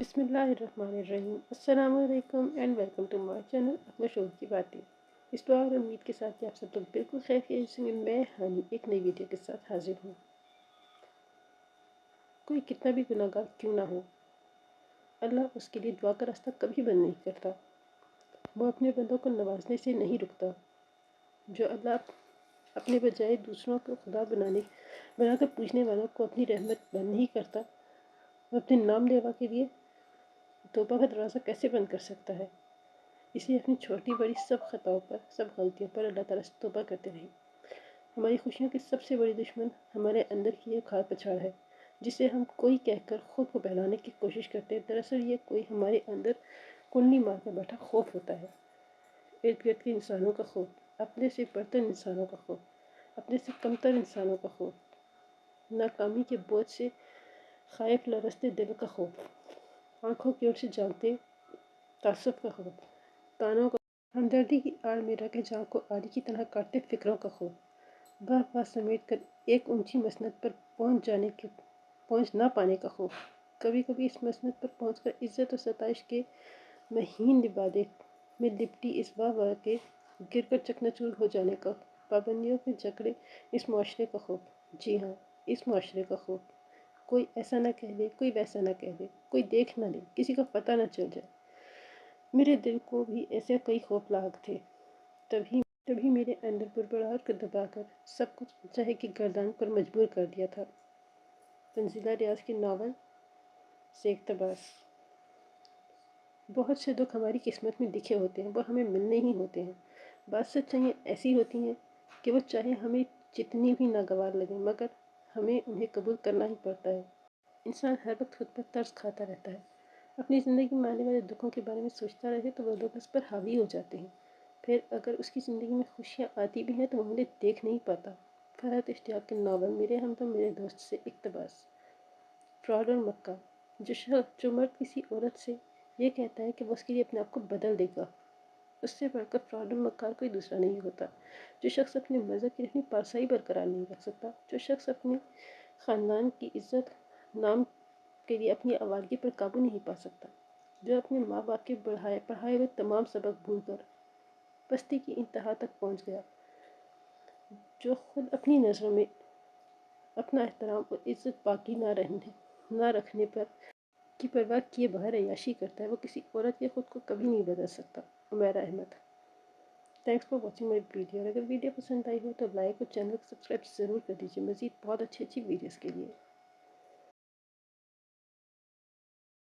बिस्मिल्लाहिर्रहमानिर्रहीम। अस्सलाम वालेकुम and welcome to my channel अपने शौक की बातें। इस बार उम्मीद के साथ कि आप सब लोग बिल्कुल खैरियत से होंगे। मैं हानी एक नई वीडियो के साथ हाजिर हूँ। कोई कितना भी गुनाहगार क्यों ना हो, अल्लाह उसके लिए दुआ का रास्ता कभी बंद नहीं करता। वो अपने बंदों को नवाजने से नहीं रुकता। जो अल्लाह अपने बजाय दूसरों को खुदा बनाकर पूछने वालों को अपनी रहमत बंद नहीं करता, वो अपने नाम लेवा के लिए तौबा का दरवाज़ा कैसे बंद कर सकता है। इसलिए अपनी छोटी बड़ी सब खताओं पर, सब गलतियों पर अल्लाह ताला से तौबा करते रहें। हमारी खुशियों की सबसे बड़ी दुश्मन हमारे अंदर की एक खार पछाड़ है, जिसे हम कोई कहकर खुद को बहलाने की कोशिश करते हैं। दरअसल ये कोई हमारे अंदर कुंडली मार कर बैठा खौफ होता है। इर्द गिर्द के इंसानों का खौफ, अपने से बढ़तर इंसानों का खौफ, अपने से कमतर इंसानों का खौफ, नाकामी के बोझ से खाइफ लरसते दिल का खौफ, आंखों की ओर से जानते तासुफ का खौफ, तानों का हमदर्दी की आड़ में रखे जान को आरी की तरह काटते फिक्रों का खौफ, बार समेट कर एक ऊंची मसनद पर पहुंच ना पाने का खौफ, कभी कभी इस मसनद पर पहुंचकर इज्जत और सताइश के महीन लिबादे में लिपटी इस वाह के गिरकर चकनाचूर हो जाने का, पाबंदियों में जकड़े इस मुआशरे का खौफ। जी हाँ, इस मुआशरे का खौफ। कोई ऐसा ना कह दे, कोई वैसा ना कह दे, कोई देख ना ले, किसी का पता ना चल जाए। मेरे दिल को भी ऐसे कई खौफ लाग थे। तभी मेरे अंदर बुड़बुड़ाहट को दबाकर सब कुछ चाहे कि गर्दान पर मजबूर कर दिया था। तंजीला रियाज के नावल से इक़्तिबास। बहुत से दुख हमारी किस्मत में लिखे होते हैं, वो हमें मिलने ही होते हैं। बात सच्चाइयाँ ऐसी होती हैं कि वो चाहे हमें जितनी भी नागवार लगे, मगर हमें उन्हें कबूल करना ही पड़ता है। इंसान हर वक्त खुद पर तरस खाता रहता है। अपनी ज़िंदगी में आने वाले दुखों के बारे में सोचता रहे तो वह दुख उस पर हावी हो जाते हैं। फिर अगर उसकी ज़िंदगी में खुशियाँ आती भी हैं तो वह उन्हें देख नहीं पाता। फरहत इश्तियाक के नावल मेरे हमदम मेरे दोस्त से इक़्तिबास। फ्रॉड और मक्का। जो मर्द किसी औरत से ये कहता है कि वो उसके लिए अपने आप को बदल देगा, उससे बढ़कर फ्रॉड और मक्कार कोई दूसरा नहीं होता। जो शख्स अपने मज़हब की अपनी पारसाई बरकरार नहीं रख सकता, जो शख्स अपने ख़ानदान की इज़्ज़त नाम के लिए अपनी आवारगी पर काबू नहीं पा सकता, जो अपने माँ बाप के पढ़ाए हुए तमाम सबक भूलकर पस्ती की इंतहा तक पहुँच गया, जो खुद अपनी नज़रों में अपना एहतराम और इज़्ज़त बाकी ना रखने पर की परवाह किए बगैर अय्याशी करता है, वो किसी औरत या खुद को कभी नहीं बदल सकता। Umaira Ahmed. Thanks for watching my video. अगर वीडियो पसंद आई हो तो लाइक और चैनल को सब्सक्राइब ज़रूर कर दीजिए मज़ीद बहुत अच्छी वीडियोज़ के लिए।